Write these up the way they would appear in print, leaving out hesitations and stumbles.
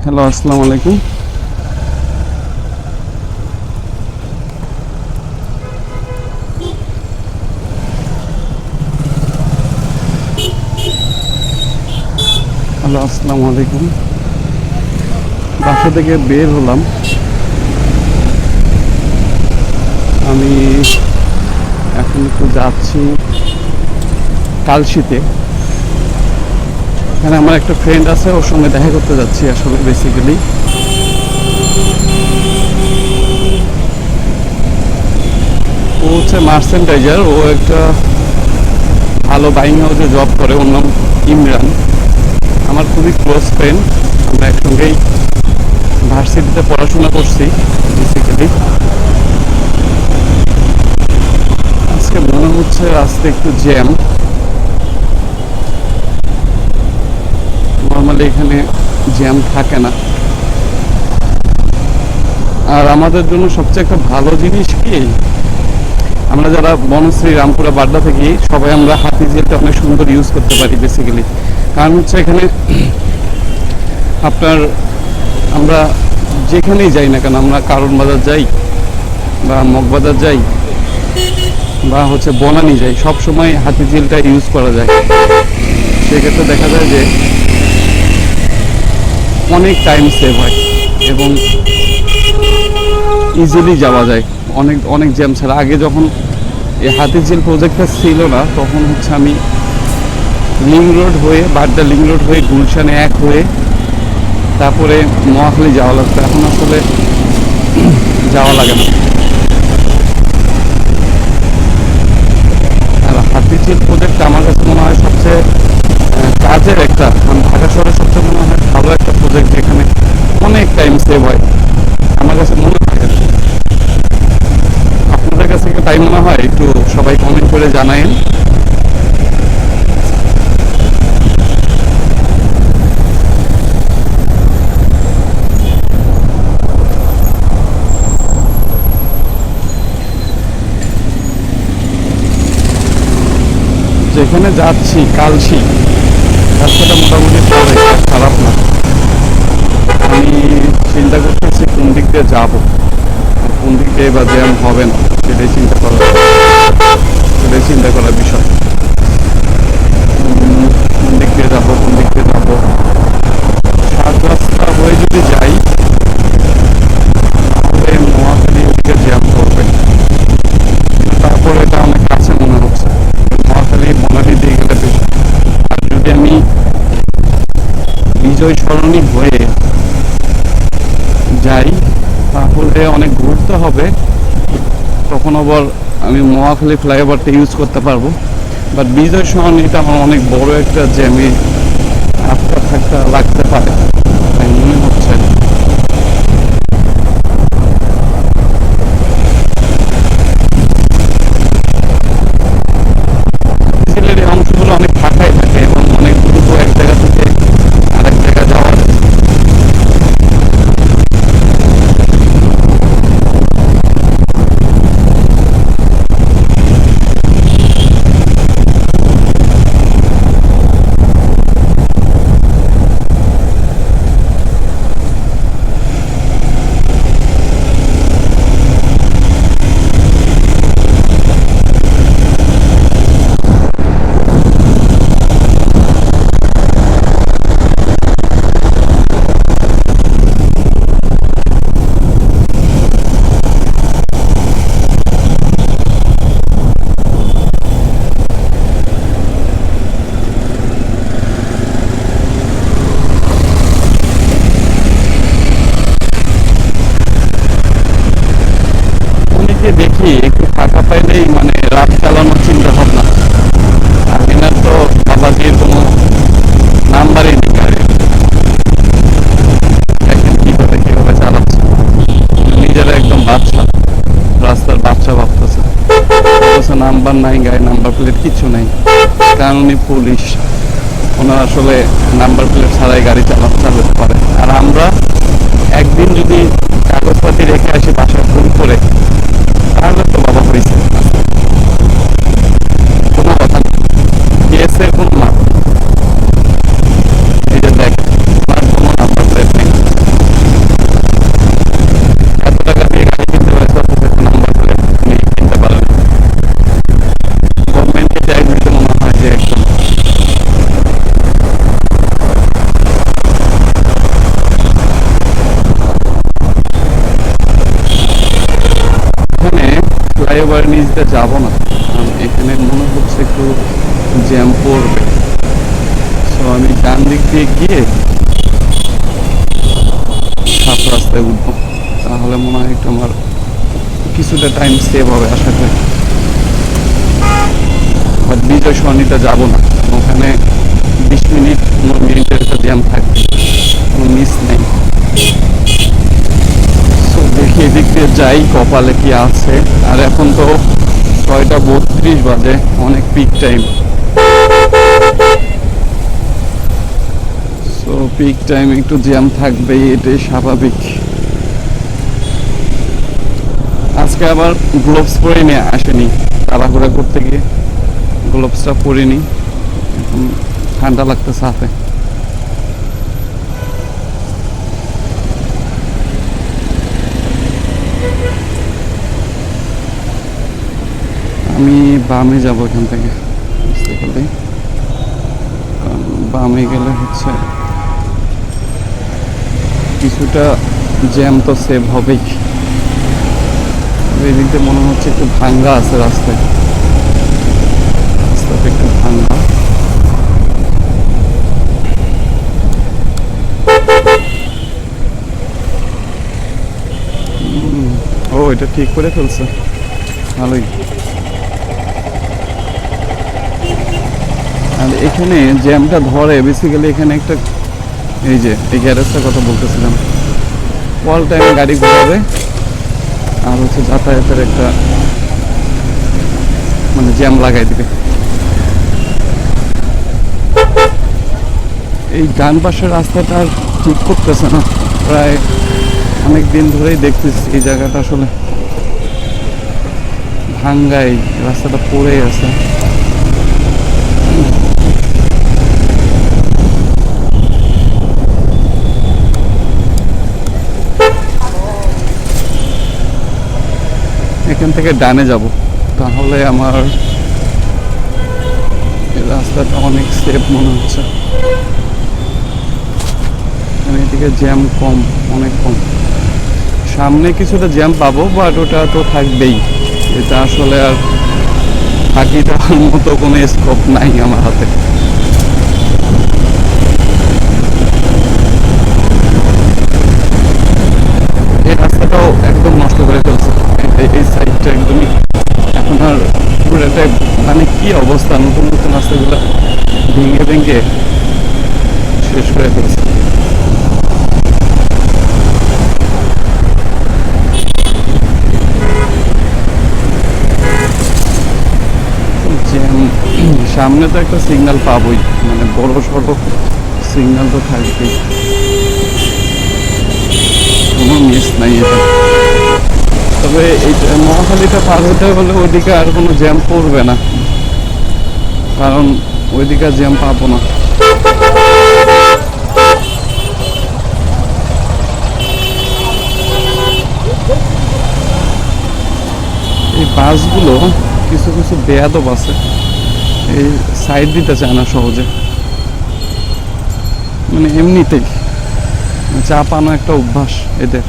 Hello, আসসালামু আলাইকুম। Hello, আসসালামু আলাইকুম। বাসা থেকে বের হলাম। আমি এখন একটু যাচ্ছি কালশিতে। এখানে আমার একটা ফ্রেন্ড আছে, ওর সঙ্গে দেখা করতে যাচ্ছি আসলে বেসিক্যালি। ও হচ্ছে মার্চেন্টাইজার, ও একটা ভালো বাইং হাউসে জব করে, ওর নাম ইমরান। আমার খুবই ক্লোজ ফ্রেন্ড, আমরা একসঙ্গেই ভার্সিটিতে পড়াশোনা করছি বেসিক্যালি। আজকে মনে হচ্ছে রাস্তায় একটু জ্যাম। নর্মালি এখানে জ্যাম থাকে না। আর আমাদের জন্য সবচেয়ে একটা ভালো জিনিস কি, আমরা যারা বনশ্রী রামপুরা বাড্ডা থেকে সবাই আমরা হাতিঝিলটা অনেক সুন্দর ইউজ করতে পারি বেসিক্যালি। কারণ হচ্ছে এখানে আপনার আমরা যেখানেই যাই না কেন, আমরা কারণ বাজার যাই বা মগবাজার যাই বা হচ্ছে বনানি যাই, সব সময় হাতিঝিলটা ইউজ করা যায়। সেক্ষেত্রে দেখা যায় যে অনেক টাইম সেভ হয় এবং ইজিলি যাওয়া যায়, অনেক অনেক জ্যাম ছাড়া। আগে যখন এই হাতিঝিল প্রজেক্টটা ছিল না, তখন হচ্ছে আমি লিং রোড হয়ে, বাড্ডা লিং রোড হয়ে, গুলশানে এক হয়ে তারপরে মহাখালী যাওয়া লাগতো। এখন আসলে যাওয়া লাগে না। আর হাতিঝিল প্রজেক্টটা আমার কাছে মনে হয় সবচেয়ে কাজের একটা, মানে ঢাকা শহরের সবচেয়ে মনে হয় ভালো একটা প্রজেক্ট, যেখানে অনেক টাইম সেভ হয় আমার কাছে মনে হয়। আপনাদের কাছে কি তাই মনে হয়? একটু সবাই কমেন্ট করে জানায়েন। যেখানে যাচ্ছি কালশি, রাস্তাটা মোটামুটি ভালো, খারাপ না। আমি চিন্তা করতেছি কোন দিক দিয়ে যাবো, কোন দিক দিয়ে বা জ্যাম হবে না, সেটাই চিন্তা করার বিষয়। কোন দিক দিয়ে যাবো, সাত রাস্তা হয়ে যদি যাই তাহলে নোয়াখালী ওদিকে জ্যাম করবে। তারপরে এটা অনেক কাছে মনে হচ্ছে, নোয়াখালী বনানী দিয়ে গেলে বেশি। আর যদি আমি বিজয় সরণি হয়ে যাই তাহলে অনেক ঘুরতে হবে, তখন আবার আমি মহাখালী ফ্লাইওভারটা ইউজ করতে পারবো। বাট বিজয় সরণিটা আমার অনেক বড় একটা জ্যামে আটকা থাকতে লাগতে পারে, তাই মনে হচ্ছে। সিলেটের এই অংশগুলো অনেক ফাঁকাই থাকে এবং অনেক দ্রুত এক জায়গা থেকে আরেক জায়গায় যাওয়া যায়। দেখি একটু ফাঁকা পাইলেই মানে রাত চালানোর চিন্তা ভাবনা। আর এনার তো বাবাজির কোনো নাম্বারই নেই গাড়ি। দেখেন কিভাবে চালাচ্ছে, নিজেরা একদম বাচ্চা, রাস্তার বাচ্চা ভাবতেছে। নাম্বার নাই গাড়ি, নাম্বার প্লেট কিছু নাই, কারণ উনি পুলিশ, ওনার আসলে নাম্বার প্লেট ছাড়াই গাড়ি চালাতে পারে। আর আমরা একদিন যদি কাগজপাতি রেখে আসি বাসায় ভুল করে, তাহলে তো বাবা হয়েছে, কোনো কথা নেই, কেসে কোনো না। এই যে দেখ, ওনার কোনো নাম্বার প্লেট নেই। দিতে যাব না, কারণ এখানে মনে হচ্ছে একটু জ্যাম পড়বে। সো আমি ডান দিক দিয়ে গিয়ে সাত রাস্তায় উঠবো, তাহলে মনে হয় একটু আমার কিছুটা টাইম সেভ হবে আশা করি। বাট বিজয় সরণিতে যাবো না, ওখানে 20 মিনিট 15 মিনিটের একটা জ্যাম থাকবে, কোনো মিস নেই। সো দেখি এদিক দিয়ে যাই, কপালে কি আছে। আর এখন তো 6:32 বাজে, অনেক peak time. So peak time একটু জ্যাম থাকবেই, এটাই স্বাভাবিক। আজকে আবার গ্লোভস পরে নিয়ে আসেনি, তাড়াহুড়া করতে গিয়ে গ্লোভসটা পরিনি, এখন ঠান্ডা লাগতেছে হাতে। আমি বামে যাব এখান থেকে, বুঝতে পারলে, কারণ বামে গেলে হচ্ছে কিছুটা জ্যাম তো সেভ হবেই। এদিক দিয়ে মনে হচ্ছে একটু ভাঙ্গা আছে রাস্তায়, রাস্তাটা একটু ভাঙ্গা। ও এটা ঠিক করে ফেলছে, ভালোই। আর এখানে জ্যামটা ধরে বেসিক্যালি এখানে একটা, এই যে এই গ্যারেজটার কথা বলতেছিলাম, অল টাইম গাড়ি ঘোরাবে, আর হচ্ছে যাতায়াতের একটা মানে জ্যাম লাগাই দিবে। এই ডান পাশের রাস্তাটা আর ঠিক করতেছে না, প্রায় অনেক দিন ধরেই দেখতেছি এই জায়গাটা আসলে ভাঙ্গাই, রাস্তাটা পড়েই আছে। এখান থেকে ডানে যাব, তাহলে আমার এই রাস্তাটা অনেক সেফ মনে হচ্ছে। এদিকে জ্যাম কম, অনেক কম। সামনে কিছুটা জ্যাম পাবো, বাট ওটা তো থাকবেই, এটা আসলে আর ফাঁকি দেওয়ার মতো কোনো স্কোপ নাই আমার হাতে। এই রাস্তাটাও একদম নষ্ট করে ফেলছে, এই সাইডটা একদমই এখন আর পুরোটাই মানে কি অবস্থা, নতুন নতুন রাস্তাগুলো ভেঙে ভেঙে শেষ করে ফেলছে। সামনে তো একটা সিগন্যাল পাবোই, মানে বড় সড়ো সিগন্যাল তো থাকবেই, কোনো মিস নাই এটা। তবে এই মহাখালীটা পার হতে হলে ওইদিকে আর কোনো জ্যাম পড়বে না, কারণ ওইদিকে আর জ্যাম পাবো না। এই বাসগুলো কিছু কিছু বেয়াদব আছে, এই সাইড দিতে চায় না সহজে, মানে এমনিতেই চাপানো একটা অভ্যাস এদের।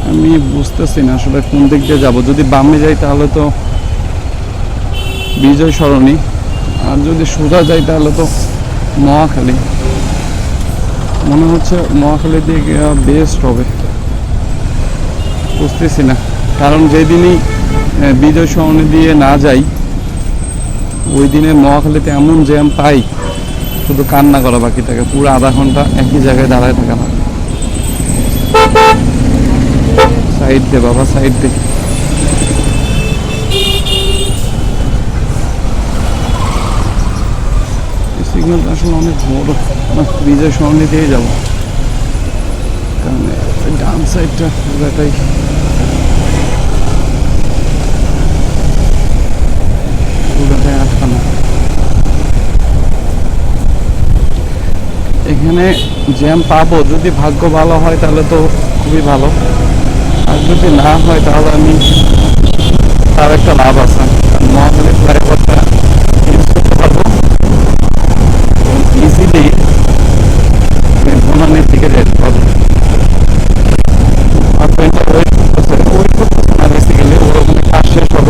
আমি বুঝতেছি না আসলে কোন দিক দিয়ে যাবো। যদি বামে যাই তাহলে তো বিজয় সরণি, আর যদি সোজা যাই তাহলে তো মহাখালী। মনে হচ্ছে মহাখালী দিয়ে বেস্ট হবে, বুঝতেছি না। কারণ যেদিনই বিজয় সরণি দিয়ে না যাই, ওই দিনে মহাখালীতে এমন জ্যাম পাই, শুধু কান্না করা বাকি থাকে, পুরো আধা ঘন্টা একই জায়গায় দাঁড়ায় থাকা হয়। সাইড দে বাবা, সাইড দে। সিগন্যালটা আসলে অনেক বড়, বিজয় সরণি দিয়ে যাবো, কারণ ডান সাইডটা পুরাটাই আটকানো। এখানে জ্যাম পাবো, যদি ভাগ্য ভালো হয় তাহলে তো খুবই ভালো, আর যদি না হয় তাহলে আমি তার একটা লাভ আছে, মহাখালী ফ্লাইওভারটা ইউজ করতে পারবো এবং ইজিলি বনানীর দিকে যেতে পারবো। আর ট্রেনটা ওয়েট করতেছে না বেসিক্যালি, ওর ওখানে কাজ শেষ হবে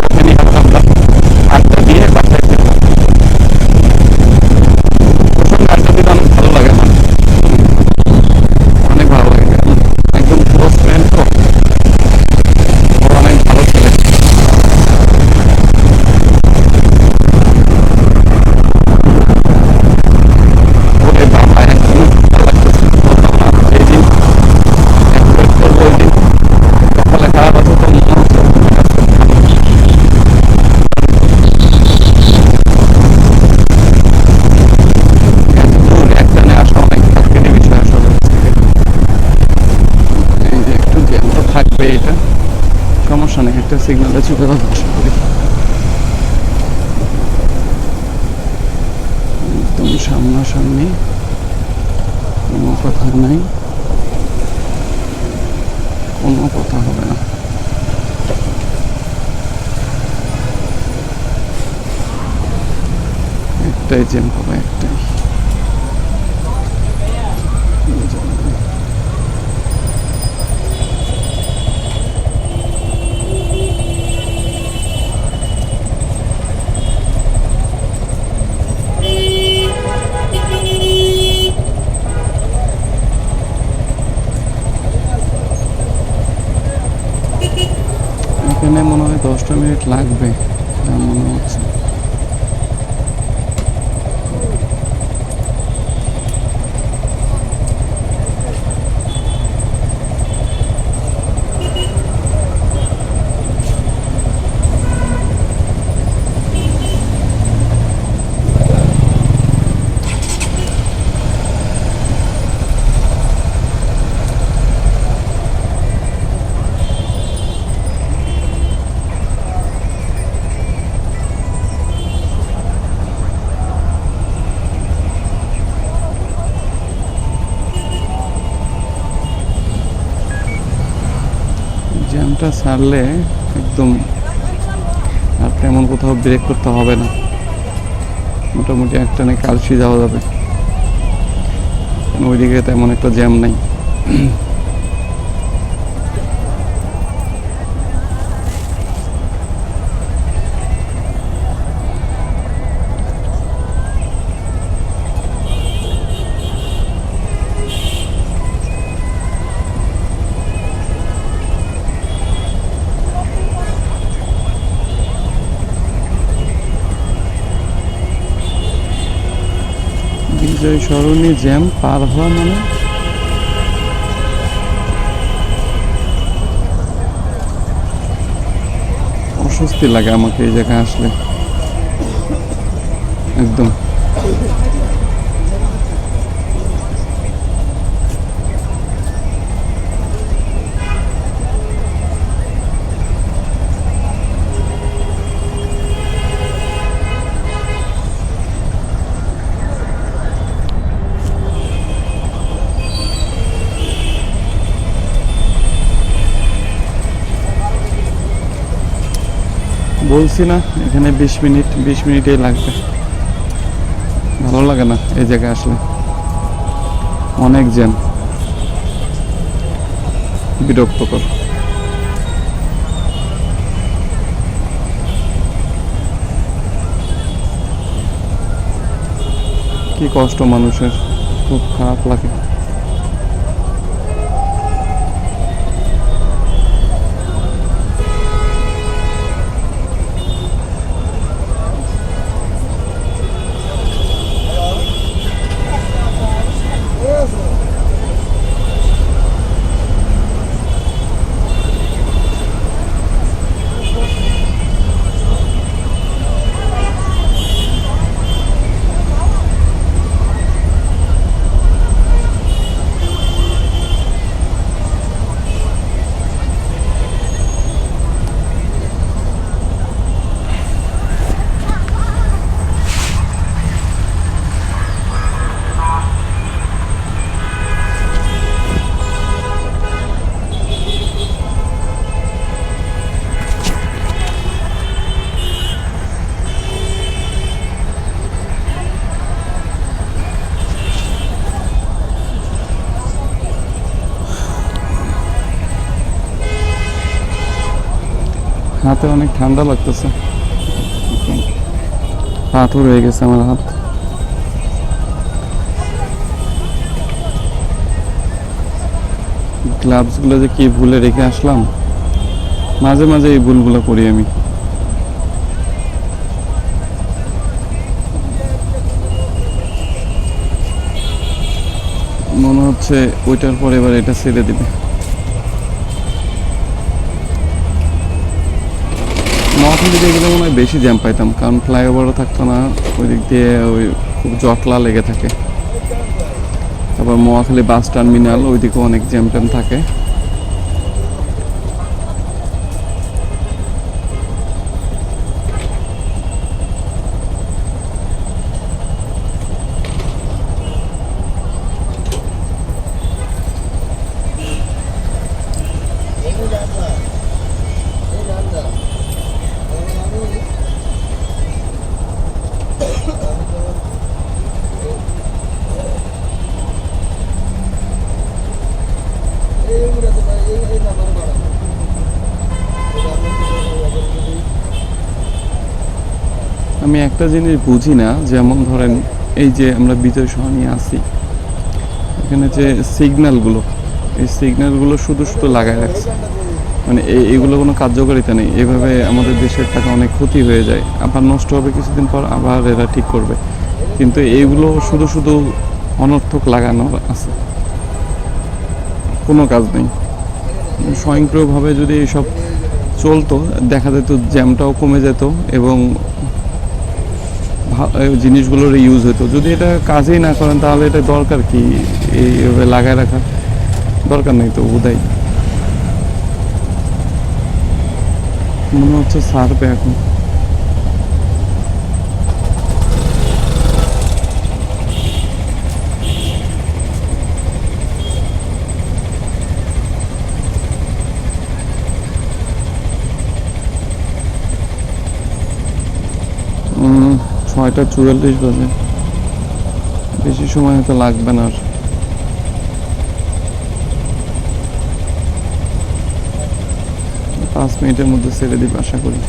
সিগন্যালে চলে যাবো আশা করি। একদম সামনাসামনি, কোনো কথা নাই, কোনো কথা হবে না। একটাই জ্যাম পাবো, একটাই। এখানে মনে হয় 10টা মিনিট লাগবে যা মনে হচ্ছে। জ্যামটা ছাড়লে একদম আর তেমন কোথাও ব্রেক করতে হবে না, মোটামুটি একটানে কালশি যাওয়া যাবে, ওইদিকে তেমন একটা জ্যাম নাই। বিজয় সরণি জ্যাম পার হওয়া মানে অস্বস্তি লাগে আমাকে এই জায়গায় আসলে একদম। বলছি না এখানে 20 মিনিটই লাগবে। ভালো লাগে না এই জায়গায় আসলে, অনেক জ্যাম, বিরক্তকর। কি কষ্ট মানুষের, খুব খারাপ লাগে। হাতে অনেক ঠান্ডা লাগতেছে, পাথর হয়ে গেছে আমার হাত। গ্লাভসগুলো যে কি ভুলে রেখে আসলাম, মাঝে মাঝে এই ভুলগুলো করি আমি। মনে হচ্ছে ওইটার পরে এবার এটা ছেড়ে দিবে। মহাখালী দিয়ে গেলে মনে হয় বেশি জ্যাম পাইতাম, কারণ ফ্লাইওভারও থাকতো না, ওই দিক দিয়ে ওই খুব জটলা লেগে থাকে। তারপর মহাখালী বাস টার্মিনাল, ওইদিকেও অনেক জ্যাম ট্যাম থাকে। একটা জিনিস বুঝি না, যেমন ধরেন এই যে আমরা বিজয় সরণি আছি, এখানে যে সিগন্যালগুলো, এই সিগন্যালগুলো শুধু শুধু লাগায় রাখছে, মানে এগুলো কোনো কার্যকারিতা নেই। এভাবে আমাদের দেশের টাকা অনেক ক্ষতি হয়ে যায়, আবার নষ্ট হবে কিছুদিন পর, আবার এরা ঠিক করবে, কিন্তু এইগুলো শুধু শুধু অনর্থক লাগানো আছে, কোনো কাজ নেই। স্বয়ংক্রিয়ভাবে যদি এসব চলতো, দেখা যেত জ্যামটাও কমে যেত এবং জিনিসগুলোর ইউজ হতো। যদি এটা কাজেই না করেন তাহলে এটা দরকার কি এইভাবে লাগায় রাখা, দরকার নেই তো বোধহয়। মনে হচ্ছে সারবে এখন। হুম, 6:44 বাজে, বেশি সময় হয়তো লাগবে না আর। 5 মিনিটের মধ্যে ছেড়ে দিবে আশা করি।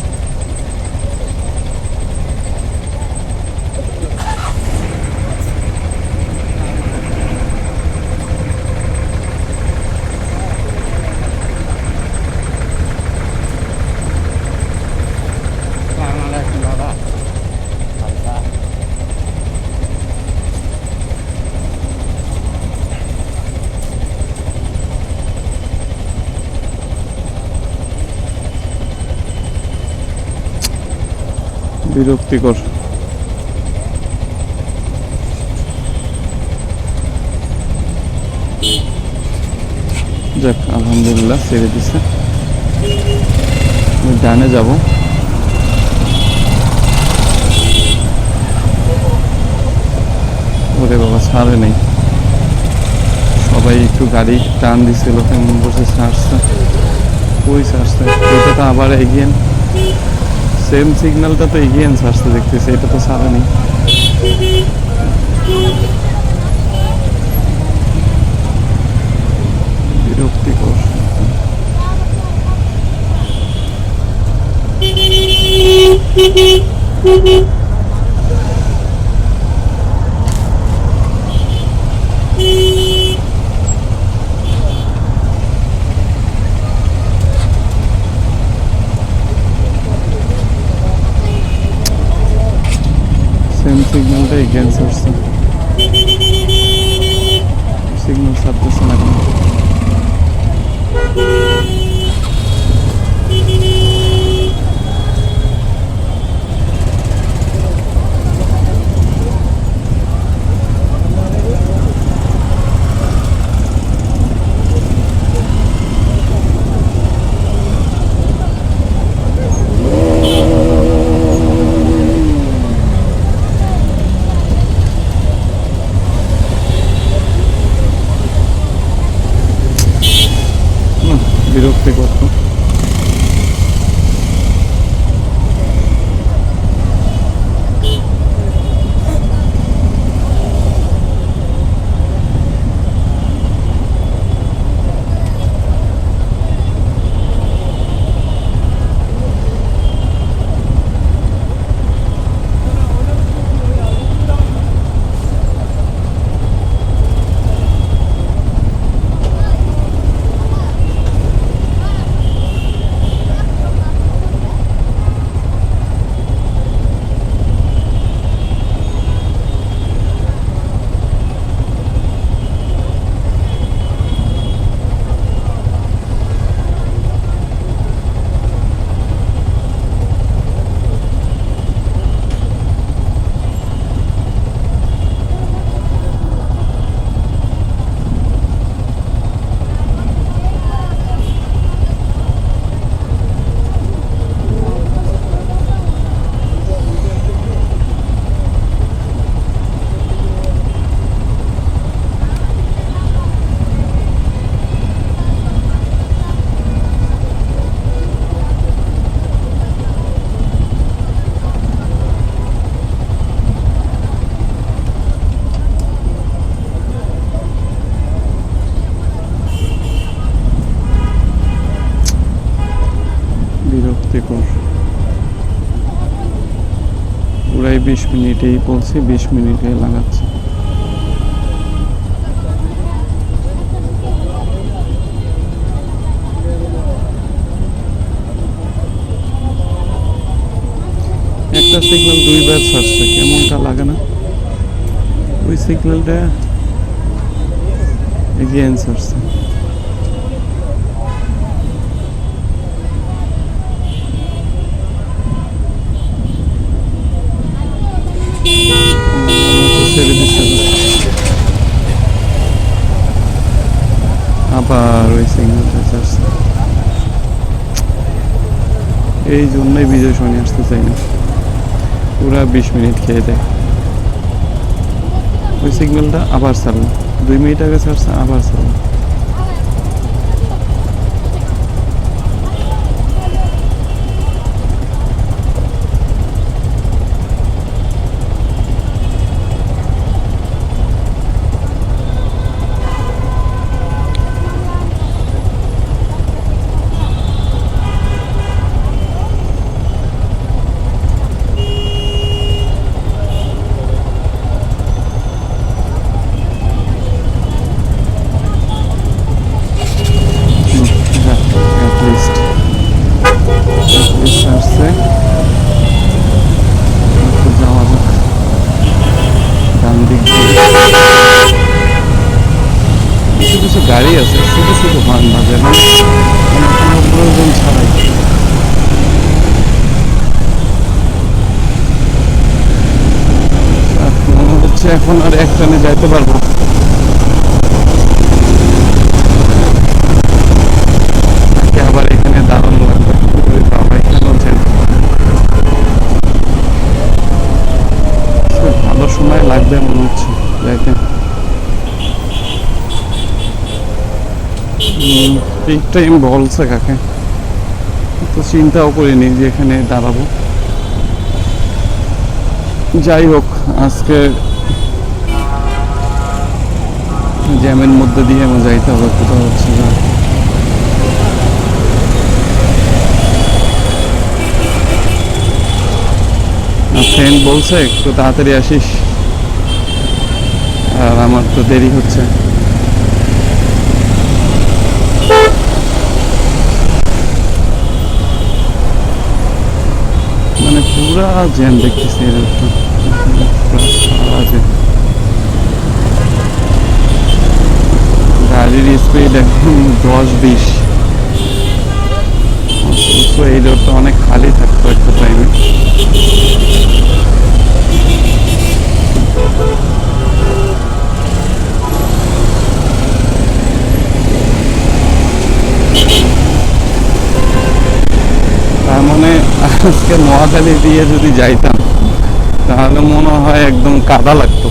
বিরক্তিকর। যাক, আলহামদুলিল্লাহ ছেড়ে দিছে। আমি ডানে যাব। ওরে বাবা, ছাড়ে নেই, সবাই একটু গাড়ি টান দিছিল, কেমন বসে ছাড়ছে, কই ছাড়ছে, ওটা তো আবার এগিয়ে, সেম সিগন্যালটা তো এগিয়ে ছাড়ছে দেখতেছি, এটা তো ছাড়ে নেই। বিরক্তিকর। সেম সিগন্যালটা এগেন ছাড়ছে, সিগন্যাল ছাড়তেছে না কেন? বিরক্তিকর তো। 20 মিনিটেই বলছি, 20 মিনিটে লাগাচ্ছে। একটা সিগন্যাল দুইবার ছাড়ছে, কেমনটা লাগে না? ওই সিগন্যালটা এগেইন ছাড়ছে। ছেড়ে দিচ্ছে, আবার ওই সিগন্যালটা ছাড়ছে। এই জন্যই বিজয় সঙ্গে আসতে চাই না, পুরা 20 মিনিট খেয়ে দেয়। ওই সিগন্যালটা আবার ছাড়লো, 2 মিনিট আগে ছাড়ছে, আবার ছাড়লো। গাড়ি আছে, ছোটো ছোটো হর্ন বাজে, মানে কোনো প্রয়োজন ছাড়াই। মনে হচ্ছে এখন আর এক টানে যাইতে পারবো। আবার এখানে দাঁড়ানো লাগবে, বাবা এখানেও ভালো সময় লাগবে মনে হচ্ছে যাইতে। পিক টাইম বলছে কাকে, তো চিন্তাও করিনি যে এখানে দাঁড়াবো। যাই হোক, আজকে জ্যামের মধ্যে দিয়ে আমার যাইতে হবে, কোথাও হচ্ছে না। ফ্রেন্ড বলছে একটু তাড়াতাড়ি আসিস, আর আমার তো দেরি হচ্ছে। মানে পুরা জ্যাম দেখতেছি, গাড়ির স্পিড একদম 10-20। এই রোডটা অনেক খালি থাকতো একটা টাইমে। তার মানে আজকে নোয়াখালী দিয়ে যদি যাইতাম তাহলে মনে হয় একদম কাদা লাগতো।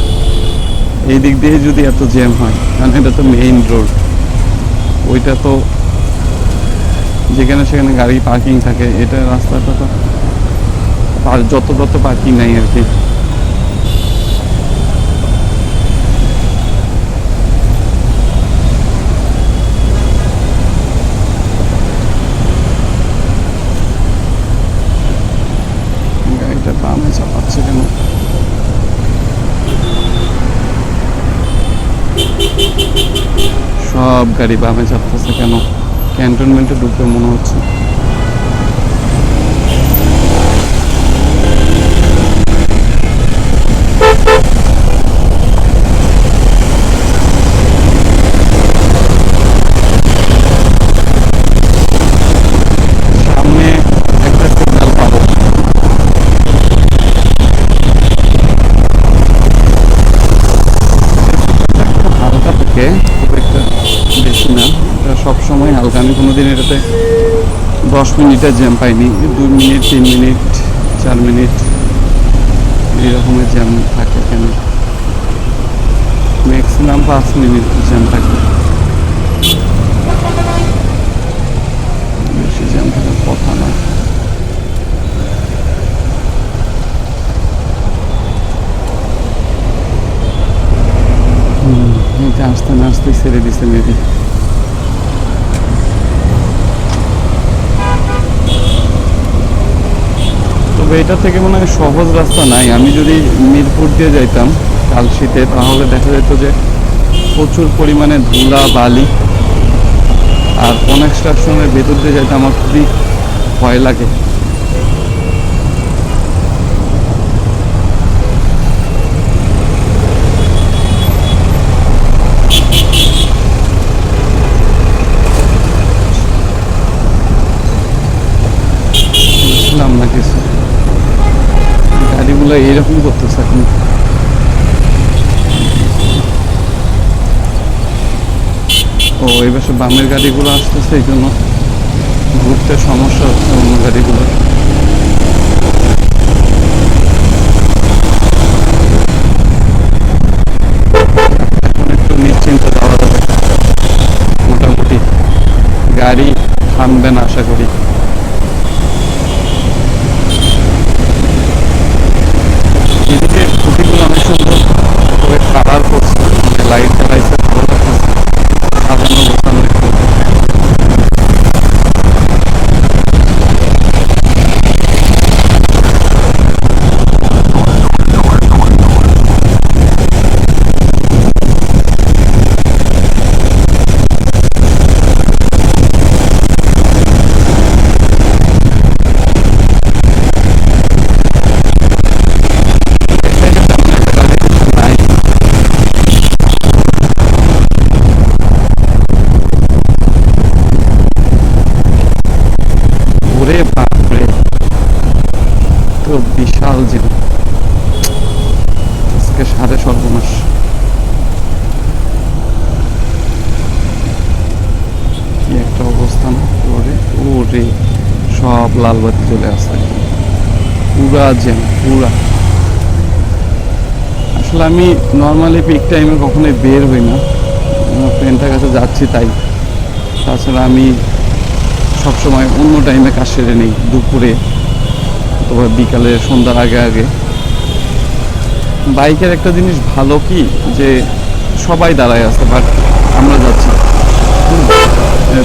এই দিক দিয়ে যদি এত জ্যাম হয়, কারণ এটা তো মেইন রোড, ওইটা তো যেখানে সেখানে গাড়ি পার্কিং থাকে, এটা রাস্তাটা তো যত পার্কিং নাই আর কি। গাড়িটা বামে চালাচ্ছে কেন? সব গাড়ি বামে চালাচ্ছে কেন? ক্যান্টনমেন্টে ঢুকবে মনে হচ্ছে। সামনে একটা সিগন্যাল পাবো, হালকা থেকে, খুব একটা বেশি না, এটা সবসময় হালকা। আমি কোনোদিন এটাতে 10 মিনিটের জ্যাম পাইনি, 2 মিনিট, 3 মিনিট, 4 মিনিট এই রকমের জ্যাম থাকে। কেন ম্যাক্সিমাম 5 মিনিট জ্যাম থাকে, বেশি জ্যাম থাকার কথা না। এটা আস্তে না আস্তে ছেড়ে দিছে মেবি। তবে এটা থেকে মনে হয় সহজ রাস্তা নাই। আমি যদি মিরপুর দিয়ে যাইতাম কালশিতে, তাহলে দেখা যেত যে প্রচুর পরিমাণে ধুলা বালি, আর কনস্ট্রাকশনের ভেতর দিয়ে যাইতে আমার খুবই ভয় লাগে। বুঝলাম না কিছু, গাড়িগুলো এইরকম করতেছে এখন। ও এই পাশে বামের গাড়িগুলো আসতেছে, এই জন্য ঘুরতে সমস্যা হচ্ছে অন্য গাড়িগুলো। এখন একটু নিশ্চিন্ত যাওয়া যাবে, মোটামুটি গাড়ি থামবে না আশা করি। এদিকে খুঁটিগুলো অনেক সুন্দর করে কালার করছে, লাইট জ্বালাইছে, ভালো লাগতেছে, সাজানো গোছানো একটু। ওরে বাপরে, তো বিশাল জিনিস, আজকে সাড়ে সর্বনাশ। কি একটা অবস্থান, ওরে ওরে, সব লাল বাতি চলে আসছে, পুরা জ্যাম পুরা। আসলে আমি নর্মালি পিক টাইমে কখনোই বের হই না, আমার ফ্রেন্ডটার কাছে যাচ্ছি তাই। তাছাড়া আমি সবসময় অন্য টাইমে কাজ সেরে নেই, দুপুরে অথবা বিকালে, সন্ধ্যার আগে আগে। বাইকের একটা জিনিস ভালো কি, যে সবাই দাঁড়ায় আছে বাট আমরা যাচ্ছি,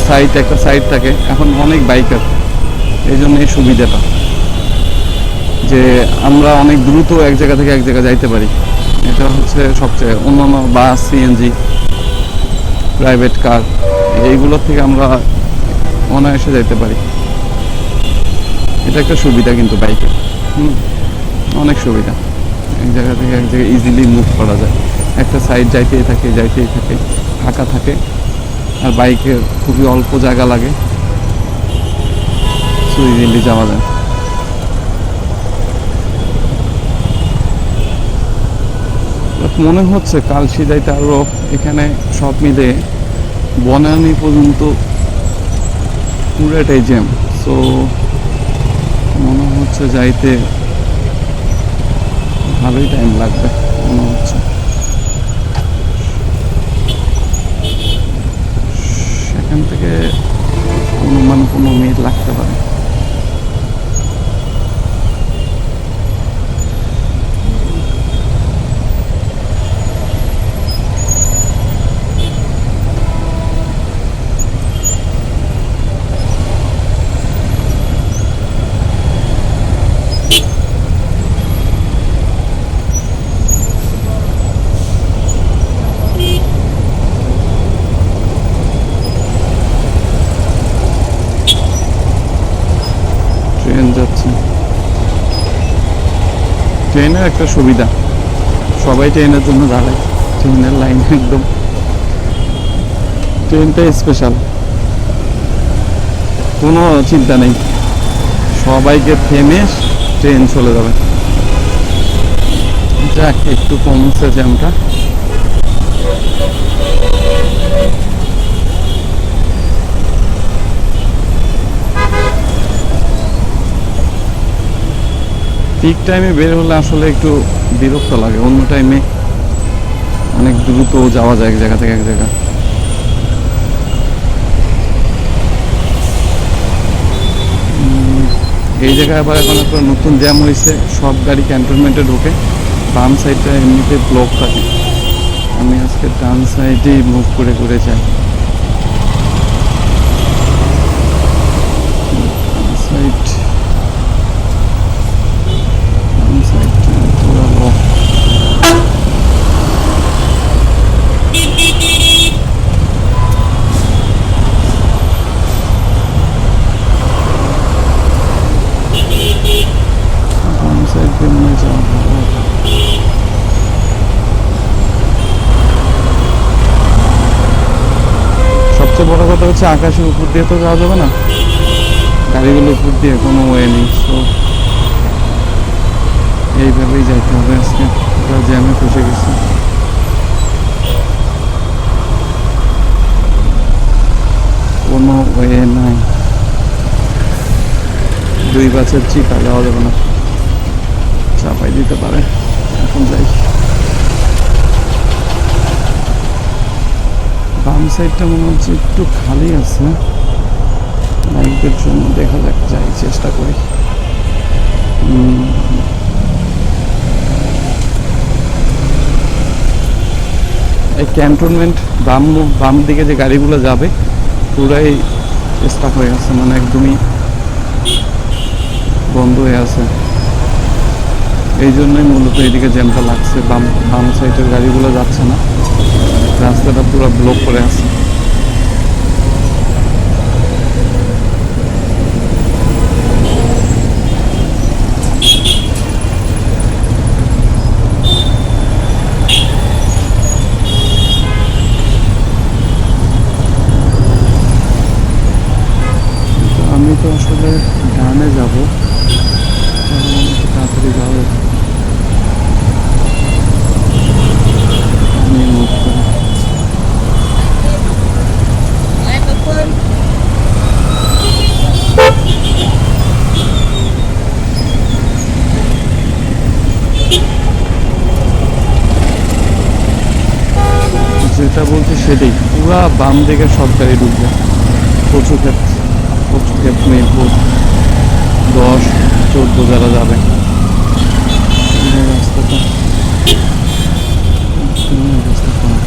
সাইড একটা সাইড থাকে, এখন অনেক বাইকার, এই জন্য এই সুবিধাটা যে আমরা অনেক দ্রুত এক জায়গা থেকে এক জায়গায় যাইতে পারি। এটা হচ্ছে সবচেয়ে, অন্যান্য বাস, সিএনজি, প্রাইভেট কার, এইগুলোর থেকে আমরা অনায়াসে যাইতে পারি। এটা একটা সুবিধা কিন্তু বাইকের, অনেক সুবিধা, এক জায়গা থেকে এক জায়গায় ইজিলি মুভ করা যায়, একটা সাইড যাইতেই থাকে, ফাঁকা থাকে। আর বাইকের খুবই অল্প জায়গা লাগে, সো ইজিলি যাওয়া যায়। মনে হচ্ছে কালশি যাইতে আরও, এখানে সব মিলে বনানী পর্যন্ত পুরাটাই জ্যাম, সো মনে হচ্ছে যাইতে ভালোই টাইম লাগবে মনে হচ্ছে। সেখান থেকে অনুমান 15 মিনিট লাগতে পারে। ট্রেন যাচ্ছে, ট্রেনের একটা সুবিধা, সবাই ট্রেনের জন্য দাঁড়ায়, ট্রেনের লাইন একদম, ট্রেনটা স্পেশাল, কোনো চিন্তা নেই, সবাইকে থেমে ট্রেন চলে যাবে। যাক, একটু কমছে জ্যামটা। পিক টাইমে বের হলে আসলে একটু বিরক্ত লাগে, অন্য টাইমে অনেক দ্রুত যাওয়া যায় এক জায়গা থেকে এক জায়গা। এই জায়গায় আবার এখন একটা নতুন জ্যাম হয়েছে, সব গাড়ি ক্যান্টনমেন্টে ঢোকে, বাম সাইডটা এমনিতে ব্লক থাকে। আমি আজকে ডান সাইডেই মুভ করে করে যাই, সাইড সবচেয়ে বড় কথা হচ্ছে আকাশের উপর দিয়ে তো যাওয়া যাবে না, গাড়িগুলোর উপর দিয়ে কোনো ওয়ে নেই। সো এইভাবেই যাইতে হবে আজকে, পুরো জ্যামে ফেসে গেছে। কোনো ওয়ে নাই, 2 বাসের চিপা যাওয়া যাবে না, চাপাই দিতে পারে। এখন যাই, বাম সাইডটা মনে হচ্ছে একটু খালি আছে বাইকের জন্য, দেখা যাক, যাই চেষ্টা করি। এই ক্যান্টনমেন্ট বাম দিকে যে গাড়িগুলো যাবে পুরাই স্টাক হয়ে আছে, মানে একদমই বন্ধ হয়ে আছে। এই জন্যই মূলত এইদিকে জ্যামটা লাগছে, বাম সাইডের গাড়িগুলো যাচ্ছে না, রাস্তাটা পুরো ব্লক করে আছে। আমি তো আসলে ডানে যাবো, তাড়াতাড়ি যাবো, আমি মুভ করি। যেটা বলছি সেটাই, পুরা বাম দিকে সব গাড়ি ঢুকবে, কচু ক্ষেত মেহেরপুর 10-14 যারা যাবে রাস্তাটা অবস্থা খারাপ।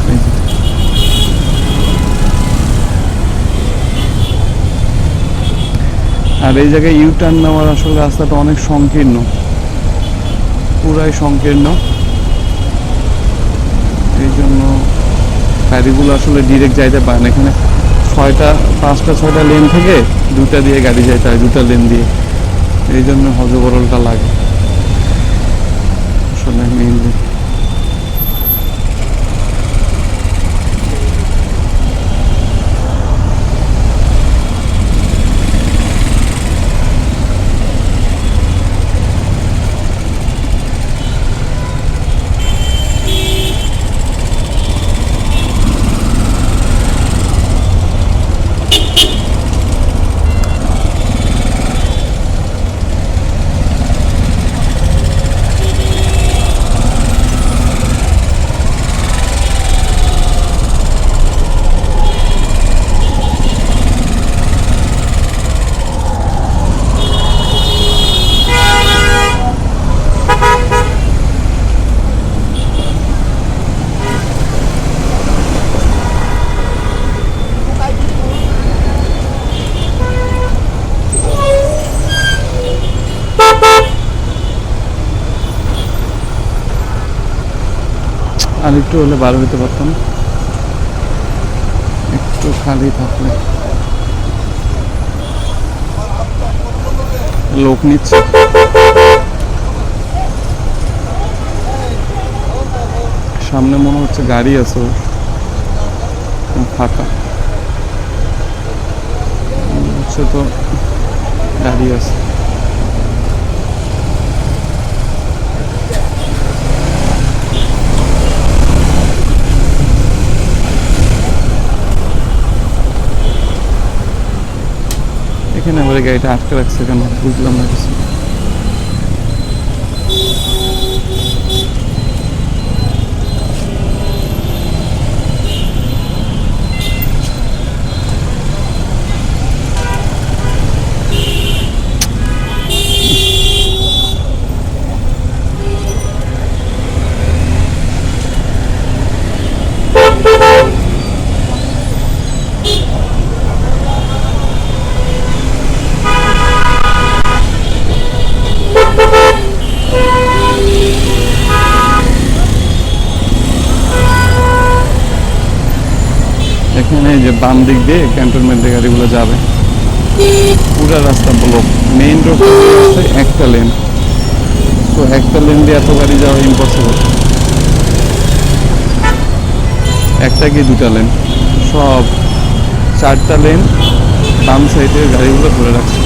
আর এই জায়গায় ইউটার্ন নেওয়ার আসলে রাস্তাটা অনেক সংকীর্ণ, পুরাই সংকীর্ণ। এই জন্য গাড়িগুলো আসলে ডিরেক্ট যাইতে পারে না। এখানে 5টা-6টা লেন থেকে 2টা দিয়ে গাড়ি যাইতে হয়, 2টা লেন দিয়ে। এই জন্য হজবরলটা লাগে আসলে মেইনলি। আর একটু হলে বার হইতে পারতাম, একটু খালি থাকলে। লোক নিচ্ছে, সামনে মনে হচ্ছে গাড়ি আছে, ফাঁকা হচ্ছে তো, গাড়ি আছে। এখানে আবার গাড়িটা আটকে রাখছে কেন বুঝলাম না কিছু। এখানে যে বাম দিক দিয়ে ক্যান্টনমেন্টের গাড়িগুলো যাবে, পুরা রাস্তা ব্লক। মেইন রোড হচ্ছে একটা লেন, তো একটা লেন দিয়ে এত গাড়ি যাওয়া ইম্পসিবল। একটা কি 2টা লেন, সব 4টা লেন বাম সাইডে গাড়িগুলো ধরে রাখছে।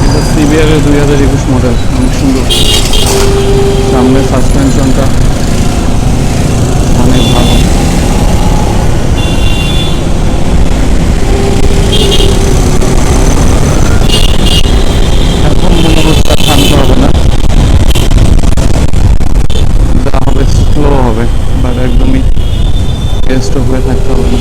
এটা সিবিআর এর 2021 মডেল, অনেক সুন্দর। সামনে সাসপেনশনটা অনেক ভালো। এখন মনে হচ্ছে থামতে হবে না, যা হবে স্লো হবে, বাট একদমই স্টপ হয়ে থাকতে হবে না।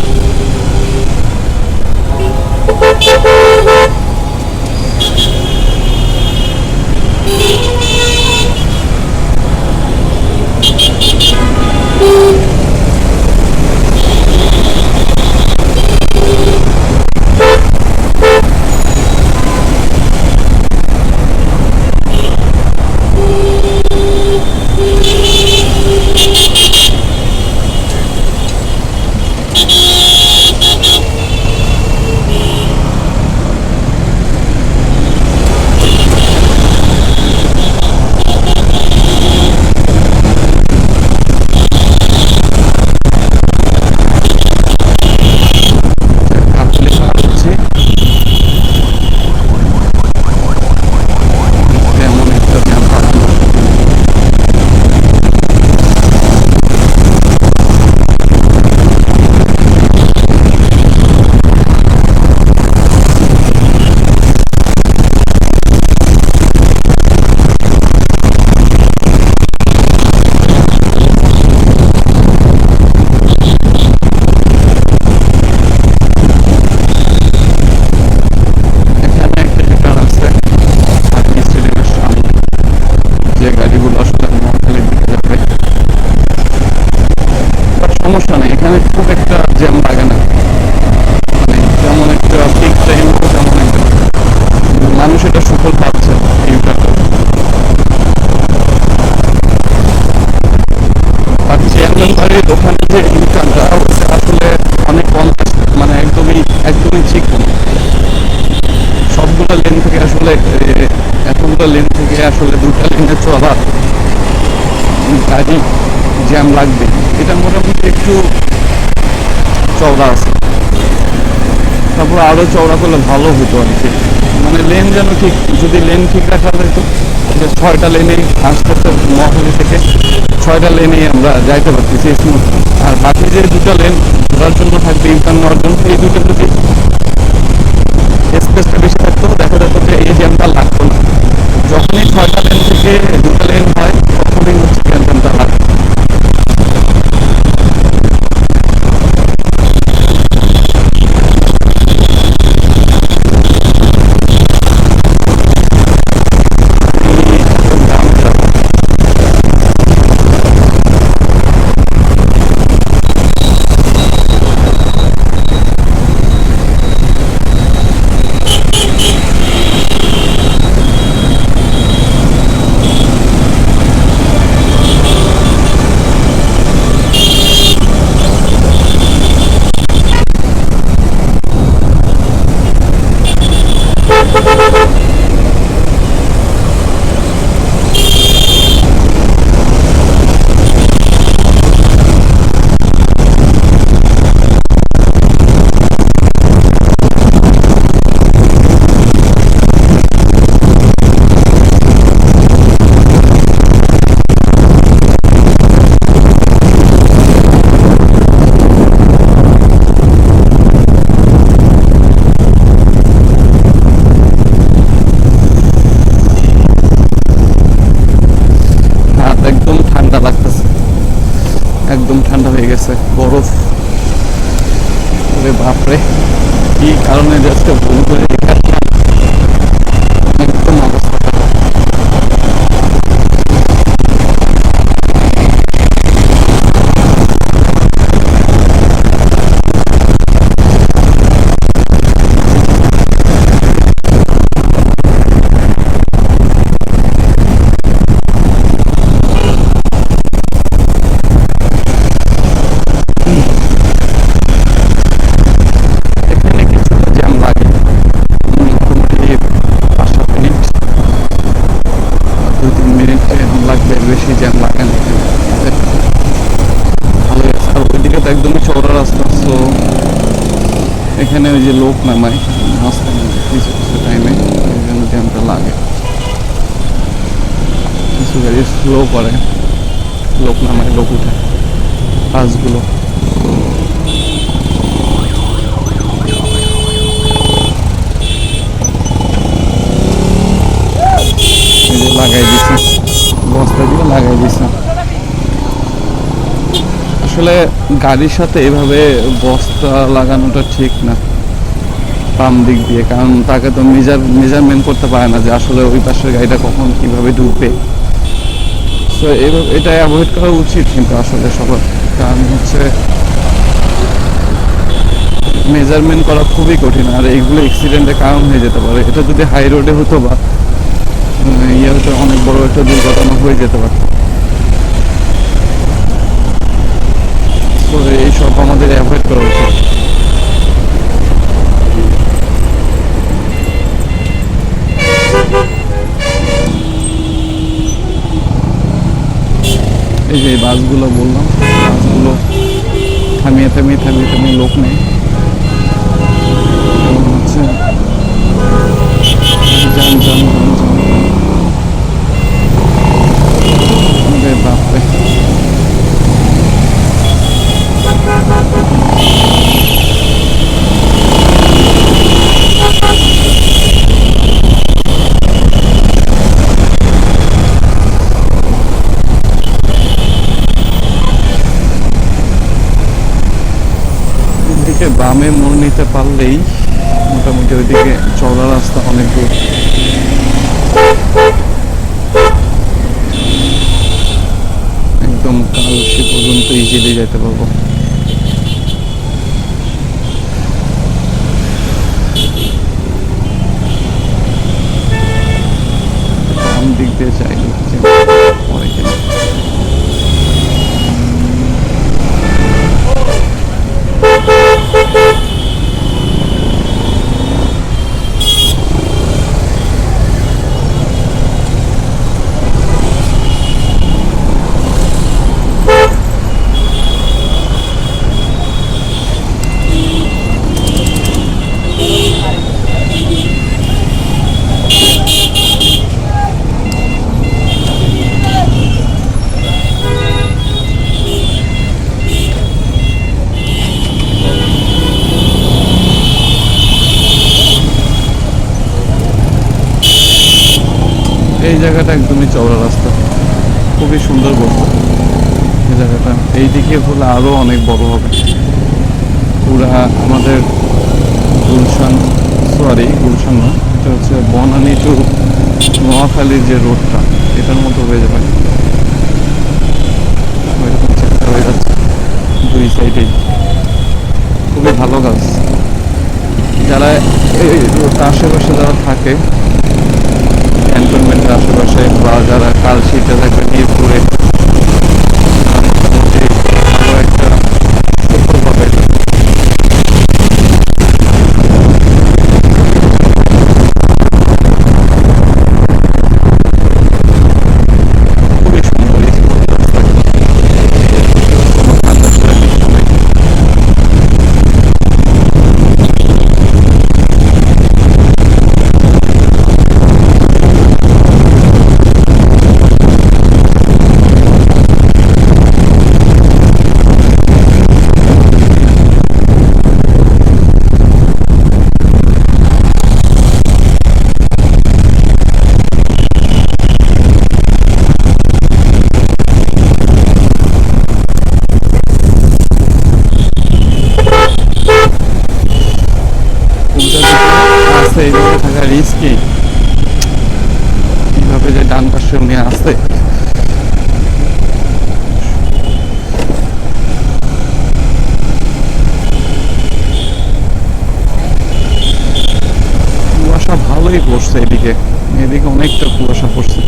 সমস্যা নেই, এখানে খুব একটা জ্যাম লাগে না, মানে তেমন একটা পিক টাইম, তেমন একটা মানুষ এটা সুফল পাচ্ছে এইটাতে। আর চেয়ারম্যান বাড়ির ওখানে যে ইনকামটা আসলে অনেক কম, মানে একদমই ঠিক না। সবগুলো লেন থেকে আসলে এতগুলো লেন থেকে আসলে 2টা লেনে চলা গাড়ি জ্যাম লাগবে। এটা মোটামুটি একটু চওড়া আছে, তারপর আরো চওড়া করলে ভালো হতো আর কি। মানে লেন যেন ঠিক, যদি লেন ঠিক রাখা যেত, যে 6টা লেনে আসতে মহাখালী থেকে 6টা লেনেই আমরা যাইতে পারতেছি স্মুথ। আর বাকি যে 2টা লেন ঘোরার জন্য থাকবে, ইউটার্ন নেওয়ার জন্য, এই দুটো যদি স্পেসটা বেশি থাকতো, দেখা যেত যে এই জ্যামটা লাগতো না। যখনই 6টা লেন থেকে 2টা লেন হয়, তখনই হচ্ছে জ্যামটা লাগে। একদম ঠান্ডা হয়ে গেছে, বরফ। বাপরে, কি কারণে যাচ্ছে ভুল করে একদম অবস্থা খারাপ। বেশি জ্যাম লাগে না, ভালোই আছে। আর ওইদিকে তো একদমই চওড়া রাস্তা, সো এখানে ওই যে লোক নামায় মাঝখানে কিছু কিছু টাইমে, এই জন্য জ্যামটা লাগে। কিছু গাড়ি স্লো করে, লোক নামায়, লোক উঠে বাসগুলো। এই যে লাগাই দিছে, বস্তা দিয়ে লাগাই দিছে। আসলে গাড়ির সাথে এভাবে বস্তা লাগানোটা ঠিক না বাম দিক দিয়ে, কারণ তাকে তো মেজারমেন্ট করতে পারে না যে আসলে ওই পাশের গাড়িটা কখন কিভাবে ঢুকবে। সো এটা অ্যাভয়েড করা উচিত কিন্তু আসলে সবার, কারণ হচ্ছে মেজারমেন্ট করা খুবই কঠিন, আর এইগুলো অ্যাক্সিডেন্টের কারণ হয়ে যেতে পারে। এটা যদি হাই রোডে হতো বা ইয়ে হতো, অনেক বড় একটা দুর্ঘটনা হয়ে যেতে পারত। তো এইসব আমাদের অ্যাভয়েড করা উচিত। এই যে বাসগুলো বললাম, বাসগুলো থামিয়ে থামিয়ে থামিয়ে থামিয়ে লোক নেই, হচ্ছে যান যান যান যান। বাপরে, এদিকে বামে মোড় নিতে পারলেই মোটামুটি ওইদিকে চওড়া রাস্তা অনেক দূর। একদম কালশি পর্যন্ত ইজিলি যেতে পারবো। বাম দিক দিয়ে চাই পরে কিনা। এই জায়গাটা একদমই চওড়া রাস্তা, খুবই সুন্দর বলতো এই জায়গাটা। এইদিকে হলে আরো অনেক বড় হবে। পুরা আমাদের গুলশান, গুলশান না, এটা হচ্ছে বনানী টু নোয়াখালীর যে রোডটা, এটার মতো হয়ে যাবে। এরকম চেষ্টা হয়ে যাচ্ছে দুই সাইডেই। খুবই ভালো কাজ। যারা এই রোডটা আশেপাশে যারা থাকে, ক্যান্টনমেন্টের আশেপাশে, বা যারা কালশিতে থাকে মিরপুরে, মোটামুটি ভালো একটা সুফল পাবে। খুবই সুন্দর এই রাস্তা, কোনো ঠান্ডা কিছু নেই। এইভাবে থাকা রিস্কি, এইভাবে যে ডান পাশে উনি আসতে, কুয়াশা ভালোই পড়ছে এদিকে, এদিকে অনেকটা কুয়াশা পড়ছে।